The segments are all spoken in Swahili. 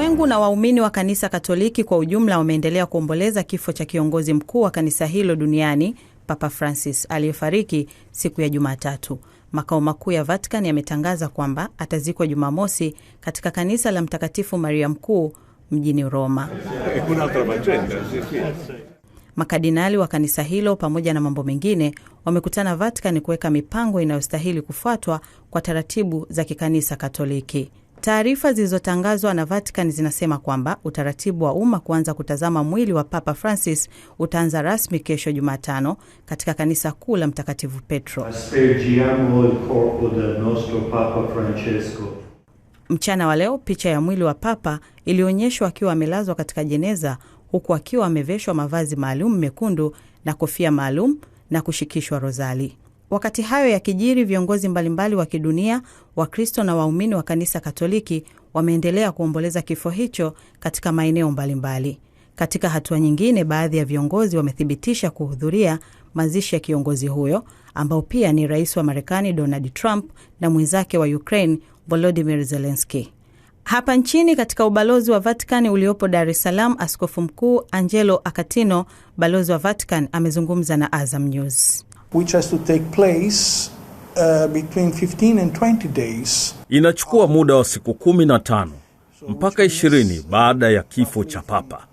Ulimwengu na waumini wa kanisa Katoliki kwa ujumla wameendelea kuomboleza kifo cha kiongozi mkuu wa kanisa hilo duniani, Papa Francis, aliyefariki siku ya Jumatatu. Makao makuu ya Vatican yametangaza kwamba atazikwa Jumamosi katika kanisa la Mtakatifu Maria Mkuu mjini Roma. Makardinali wa kanisa hilo pamoja na mambo mengine wamekutana Vatican kuweka mipango inayostahili kufuatwa kwa taratibu za kikanisa Katoliki. Taarifa zilizotangazwa na Vatican zinasema kwamba utaratibu wa umma kuanza kutazama mwili wa Papa Francis utaanza rasmi kesho Jumatano katika kanisa kuu la Mtakatifu Petro. Mchana wa leo picha ya mwili wa Papa ilionyeshwa akiwa amelazwa katika jeneza, huku akiwa ameveshwa mavazi maalum mekundu na kofia maalum na kushikishwa rozali. Wakati hayo yakijiri, viongozi mbalimbali wa kidunia, Wakristo na waumini wa kanisa Katoliki wameendelea kuomboleza kifo hicho katika maeneo mbalimbali. Katika hatua nyingine, baadhi ya viongozi wamethibitisha kuhudhuria mazishi ya kiongozi huyo ambao pia ni rais wa Marekani Donald Trump na mwenzake wa Ukraine Volodymyr Zelensky. Hapa nchini katika ubalozi wa Vatican uliopo Dar es Salaam, Askofu Mkuu Angelo Acatino, balozi wa Vatican, amezungumza na Azam News. Which has to take place between 15 and 20 days. Inachukua muda wa siku 15 mpaka 20 baada ya kifo cha Papa,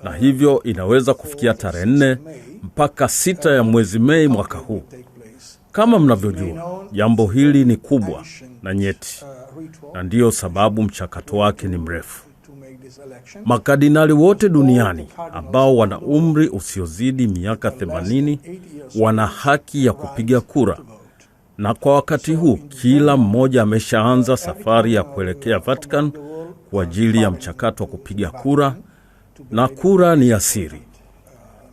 na hivyo inaweza kufikia tarehe 4 mpaka 6 ya mwezi Mei mwaka huu. Kama mnavyojua, jambo hili ni kubwa na nyeti, na ndiyo sababu mchakato wake ni mrefu. Makardinali wote duniani ambao wana umri usiozidi miaka 80 wana haki ya kupiga kura, na kwa wakati huu kila mmoja ameshaanza safari ya kuelekea Vatican kwa ajili ya mchakato wa kupiga kura, na kura ni ya siri,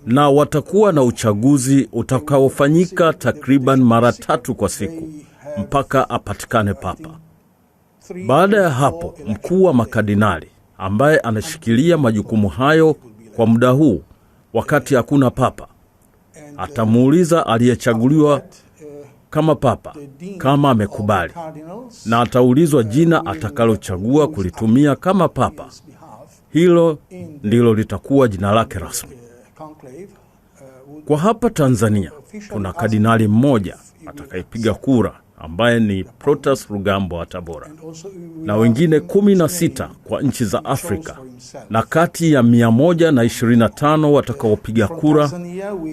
na watakuwa na uchaguzi utakaofanyika takriban mara 3 kwa siku mpaka apatikane Papa. Baada ya hapo, mkuu wa makardinali ambaye anashikilia majukumu hayo kwa muda huu wakati hakuna Papa atamuuliza aliyechaguliwa kama Papa kama amekubali, na ataulizwa jina atakalochagua kulitumia kama Papa. Hilo ndilo litakuwa jina lake rasmi. Kwa hapa Tanzania kuna kardinali mmoja atakayepiga kura ambaye ni Protas Rugambwa wa Tabora, na wengine 16 kwa nchi za Afrika, na kati ya 125 watakaopiga kura.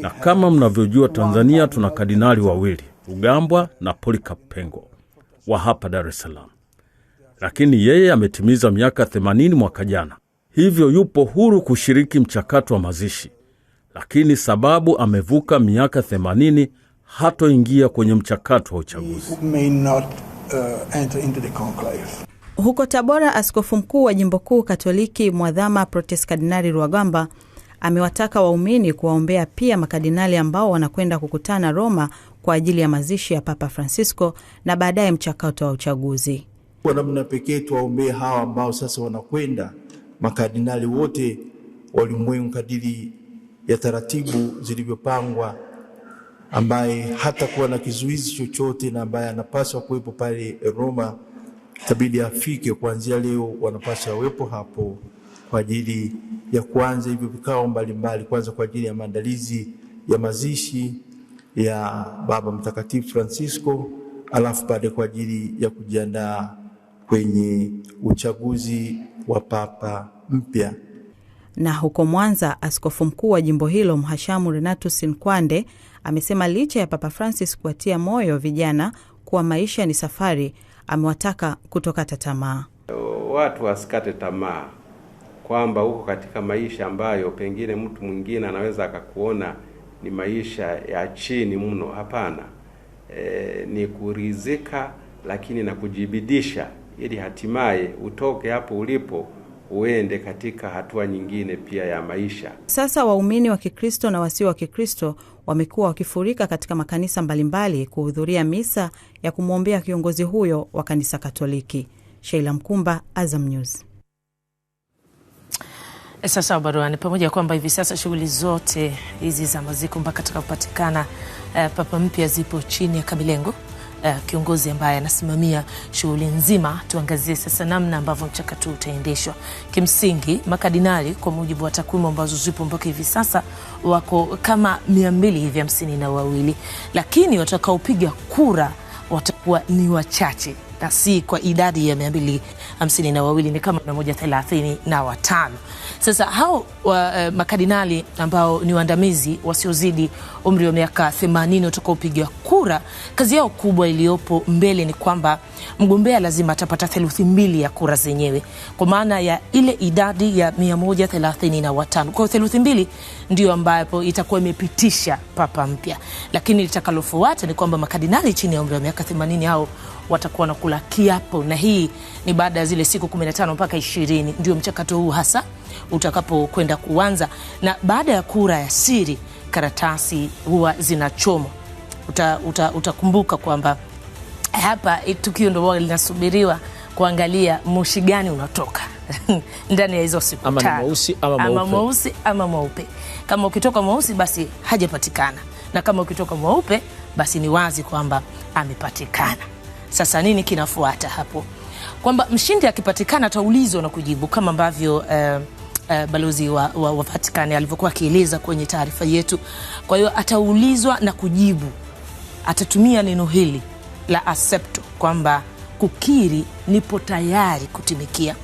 Na kama mnavyojua, Tanzania tuna kardinali wawili, Rugambwa na Polycarp Pengo wa hapa Dar es Salaam, lakini yeye ametimiza miaka 80 mwaka jana, hivyo yupo huru kushiriki mchakato wa mazishi, lakini sababu amevuka miaka 80 hatoingia kwenye mchakato wa uchaguzi. Huko Tabora, Askofu Mkuu wa Jimbo Kuu Katoliki Mwadhama Protes Kardinali Rwagamba amewataka waumini kuwaombea pia makardinali ambao wanakwenda kukutana Roma kwa ajili ya mazishi ya Papa Francisco na baadaye mchakato wa uchaguzi. Kwa namna pekee tuwaombee hawa ambao sasa wanakwenda, makardinali wote wa ulimwengu kadiri ya taratibu zilivyopangwa, ambaye hata kuwa na kizuizi chochote na ambaye anapaswa kuwepo pale Roma, tabidi afike kuanzia leo. Wanapaswa wepo hapo kwa ajili ya kuanza hivyo vikao mbalimbali, kwanza kwa ajili ya maandalizi ya mazishi ya Baba Mtakatifu Francisco, alafu baadaye kwa ajili ya kujiandaa kwenye uchaguzi wa Papa mpya. Na huko Mwanza, Askofu Mkuu wa jimbo hilo Mhashamu Renatus Nkwande amesema licha ya Papa Francis kuwatia moyo vijana kuwa maisha ni safari, amewataka kutokata tamaa. Watu wasikate tamaa kwamba uko katika maisha ambayo pengine mtu mwingine anaweza akakuona ni maisha ya chini mno. Hapana, ni kurizika lakini na kujibidisha ili hatimaye utoke hapo ulipo uende katika hatua nyingine pia ya maisha. Sasa waumini wa Kikristo na wasio wa Kikristo wamekuwa wakifurika katika makanisa mbalimbali kuhudhuria misa ya kumwombea kiongozi huyo wa kanisa Katoliki. Sheila Mkumba, Azam News. Sasa baruani, pamoja kwamba hivi sasa shughuli zote hizi za maziko mpaka atakapopatikana Papa mpya zipo chini ya Kabilengo, kiongozi ambaye anasimamia shughuli nzima. Tuangazie sasa namna ambavyo mchakato utaendeshwa. Kimsingi makadinali kwa mujibu wa takwimu ambazo zipo mpaka hivi sasa wako kama 252, lakini watakaopiga kura watakuwa ni wachache, na si kwa idadi ya 252, ni kama 135. Sasa hao makadinali ambao ni waandamizi wasiozidi umri wa miaka 80 watakaopiga kura, kazi yao kubwa iliyopo mbele ni kwamba mgombea lazima atapata 2/3 ya kura zenyewe, kwa maana ya ile idadi ya 135. Kwa 2/3 ndio ambapo itakuwa imepitisha papa mpya, lakini litakalofuata ni kwamba makadinali chini ya umri wa miaka 80 hao watakuwa na kula kiapo, na hii ni baada ya zile siku 15 mpaka 20 ndio mchakato huu hasa utakapo kwenda kuanza. Na baada ya kura ya siri karatasi huwa zinachomwa. Utakumbuka kwamba hapa tukio ndio linasubiriwa kuangalia moshi gani unatoka ndani ya hizo siku 5, ama mweusi ama mweupe. Kama ukitoka mweusi basi hajapatikana, na kama ukitoka mweupe basi ni wazi kwamba amepatikana. Sasa nini kinafuata hapo? Kwamba mshindi akipatikana ataulizwa na kujibu kama ambavyo balozi wa Vatican alivyokuwa akieleza kwenye taarifa yetu. Kwa hiyo ataulizwa na kujibu, atatumia neno hili la accepto, kwamba kukiri nipo tayari kutumikia.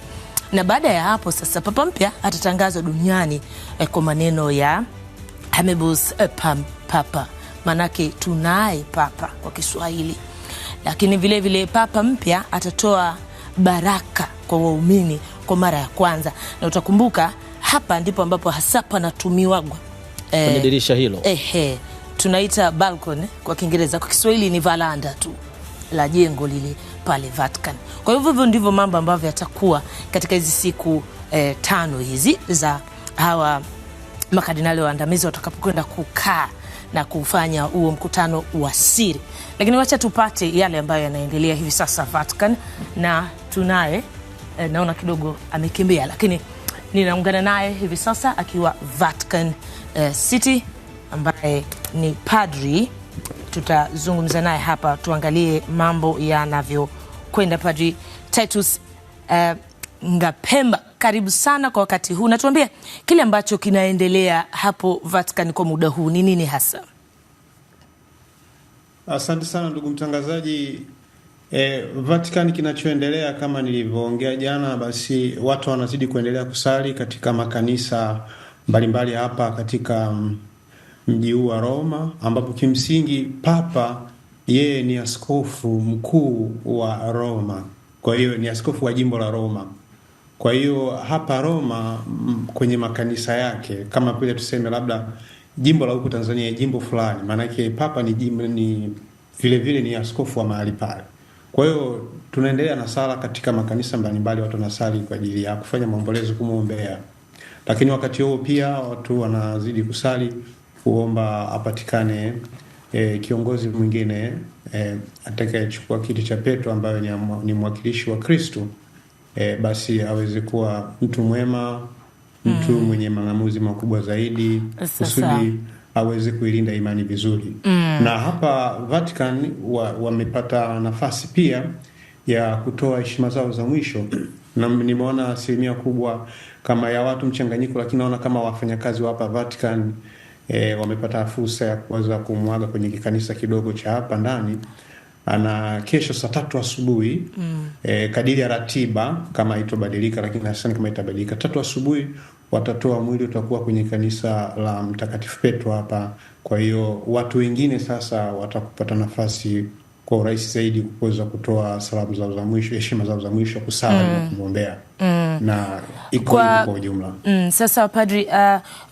Na baada ya hapo sasa papa mpya atatangazwa duniani kwa maneno ya Habemus Papa, manake tunaye papa kwa Kiswahili. Lakini vile vile papa mpya atatoa baraka kwa waumini kwa mara ya kwanza, na utakumbuka hapa ndipo ambapo hasa panatumiwa kwenye dirisha hilo. Tunaita balcony kwa Kiingereza, kwa Kiswahili ni valanda tu la jengo lile pale Vatican. Kwa hivyo ndivyo mambo ambavyo yatakuwa katika hizi siku 5 hizi za hawa makadinali waandamizi watakapokwenda kukaa na kufanya huo mkutano wa siri. Lakini wacha tupate yale ambayo yanaendelea hivi sasa Vatican, na tunaye naona kidogo amekimbia, lakini ninaungana naye hivi sasa akiwa Vatican City, ambaye ni padri. Tutazungumza naye hapa, tuangalie mambo yanavyokwenda. Padri Titus Ngapemba, karibu sana kwa wakati huu. Natuambia kile ambacho kinaendelea hapo Vatican kwa muda huu ni nini hasa? Asante sana ndugu mtangazaji. Vatican kinachoendelea kama nilivyoongea jana, basi watu wanazidi kuendelea kusali katika makanisa mbalimbali hapa katika mji huu wa Roma, ambapo kimsingi papa yeye ni askofu mkuu wa Roma. Kwa hiyo ni askofu wa jimbo la Roma. Kwa hiyo hapa Roma kwenye makanisa yake, kama vile tuseme labda jimbo la huko Tanzania jimbo fulani, maana yake papa ni jimbo, ni vile vile ni askofu wa mahali pale. Kwa hiyo tunaendelea na sala katika makanisa mbalimbali, watu wanasali kwa ajili ya kufanya maombolezo, kumuombea. Lakini wakati huo pia watu wanazidi kusali kuomba apatikane kiongozi mwingine atakayechukua kiti cha Petro, ambaye ni mwakilishi wa Kristo, basi aweze kuwa mtu mwema, mtu mwenye maamuzi makubwa zaidi, kusudi aweze kuilinda imani vizuri. Na hapa Vatican wamepata nafasi pia ya kutoa heshima zao za mwisho, na nimeona asilimia kubwa kama ya watu mchanganyiko, lakini naona kama wafanyakazi wa hapa Vatican wamepata fursa ya kuweza kumwaga kwenye kanisa kidogo cha hapa ndani. Ana kesho saa 3 asubuhi kadiri ya ratiba kama itobadilika, lakini nasema kama itabadilika 3 asubuhi watatoa mwili, utakuwa kwenye kanisa la Mtakatifu Petro hapa. Kwa hiyo watu wengine sasa watakupata nafasi kwa urahisi zaidi kuweza kutoa salamu zao za mwisho, heshima zao za mwisho, kusali na kumwombea. Na iko kwa ujumla. Sasa padri,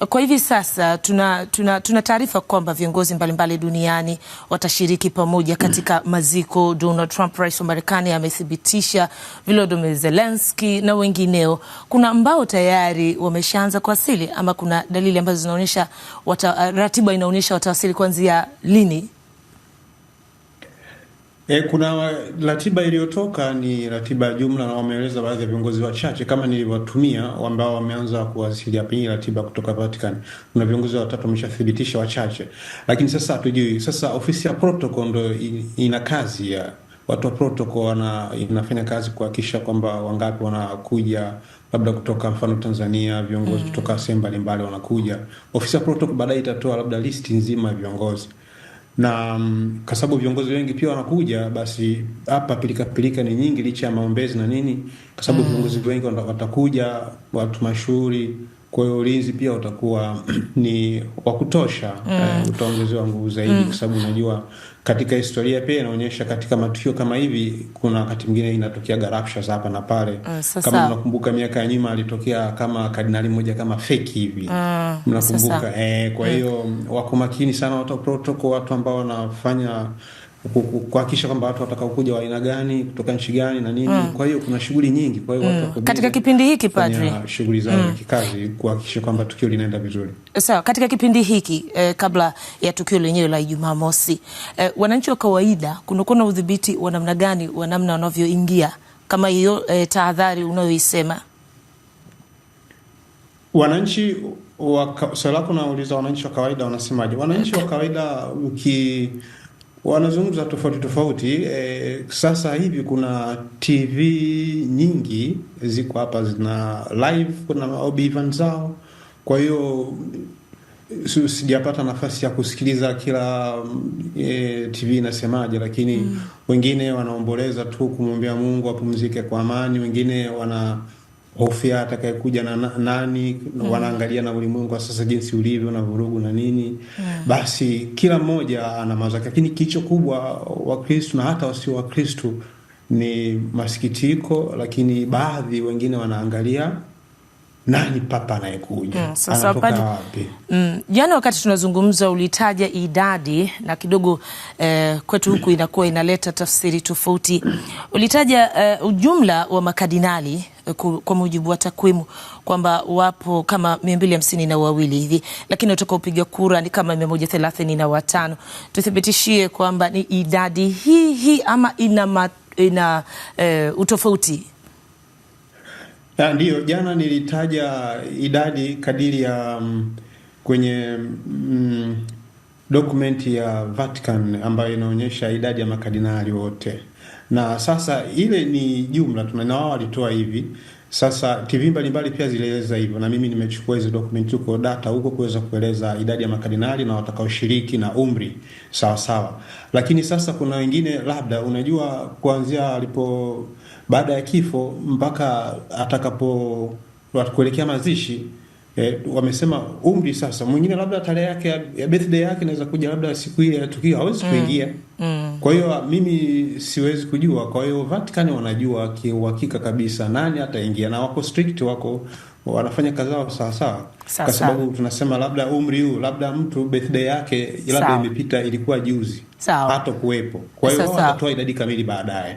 kwa hivi sasa tuna taarifa kwamba viongozi mbalimbali duniani watashiriki pamoja katika maziko. Donald Trump, rais wa Marekani, amethibitisha, Volodymyr Zelensky na wengineo. Kuna ambao tayari wameshaanza kuwasili, ama kuna dalili ambazo zinaonyesha ratiba inaonyesha watawasili kuanzia lini? Kuna ratiba iliyotoka, ni ratiba ya jumla, na wameeleza baadhi ya viongozi wachache kama nilivyotumia, ambao wameanza kuwasilia pia ratiba kutoka Vatican. Kuna viongozi watatu wameshathibitisha, wachache, lakini sasa hatujui. Sasa ofisi ya protocol ndio ina kazi ya watu wa protocol, inafanya kazi kuhakikisha kwamba wangapi wanakuja, labda kutoka mfano Tanzania, viongozi kutoka sehemu mbalimbali wanakuja. Ofisi ya protocol baadaye itatoa labda listi nzima ya viongozi, na kwa sababu viongozi wengi pia wanakuja, basi hapa pilika ni nyingi, licha ya maombezi na nini, kwa sababu viongozi wengi watakuja, watu mashuhuri. Kwa hiyo ulinzi pia utakuwa ni wa kutosha, utaongezewa nguvu zaidi, kwa sababu unajua katika historia pia inaonyesha katika matukio kama hivi kuna wakati mwingine inatokea garapsha hapa na pale. Kama mnakumbuka miaka ya nyuma alitokea kama kardinali mmoja kama fake hivi, mnakumbuka? Kwa hiyo wako makini sana watu wa protocol, watu ambao wanafanya kuhakikisha kwamba watu watakaokuja wa aina gani, kutoka nchi gani na nini. Kwa hiyo kuna shughuli nyingi, kwa hiyo watu katika kipindi hiki padri, shughuli zao kikazi kuhakikisha kwamba tukio linaenda vizuri. Sawa, katika kipindi hiki kabla ya tukio lenyewe la Ijumaa Mosi, wananchi wa kawaida kuna udhibiti wa namna gani wa namna wanavyoingia, kama hiyo tahadhari unayoisema? Wananchi swali lako nauliza wananchi wa kawaida wanasemaje? Wananchi wa kawaida wanazungumza tofauti. Sasa hivi kuna TV nyingi ziko hapa zina live, kuna OB event zao. Kwa hiyo sijapata nafasi ya kusikiliza kila TV inasemaje, lakini wengine wanaomboleza tu kumwombea Mungu apumzike kwa amani, wengine hofia atakayekuja na nani, wanaangalia na ulimwengu wa sasa jinsi ulivyo na vurugu na nini. Basi kila mmoja ana mawazo yake, lakini kicho kubwa Wakristo na hata wasio Wakristo ni masikitiko, lakini baadhi wengine wanaangalia nani papa anayekuja, anatoka wapi. Jana wakati tunazungumza ulitaja idadi, na kidogo kwetu huku inakuwa inaleta tafsiri tofauti. Ulitaja ujumla wa makardinali kwa mujibu wa takwimu kwamba wapo kama 252 hivi, lakini utaka upiga kura ni kama 135. Tuthibitishie kwamba ni idadi hii ama ina utofauti? Ndiyo, jana nilitaja idadi kadiri ya kwenye dokumenti ya Vatican ambayo inaonyesha idadi ya makardinali wote. Na sasa ile ni jumla na wao walitoa hivi. Sasa TV mbalimbali pia zilieleza hivyo, na mimi nimechukua hizo dokumenti huko data huko kuweza kueleza idadi ya makardinali na watakaoshiriki na umri sawa. Lakini sasa kuna wengine labda unajua kuanzia baada ya kifo mpaka atakapo kuelekea mazishi, wamesema umri. Sasa mwingine labda tarehe yake ya birthday yake inaweza kuja labda siku ile ya tukio hawezi kuingia. Kwa hiyo mimi siwezi kujua. Kwa hiyo Vatican wanajua kiuhakika kabisa nani ataingia, na wako strict, wanafanya kazi zao sawa. Kwa sababu tunasema labda umri huu, labda mtu birthday yake labda imepita, ilikuwa juzi, hata kuwepo. Kwa hiyo watatoa idadi kamili baadaye.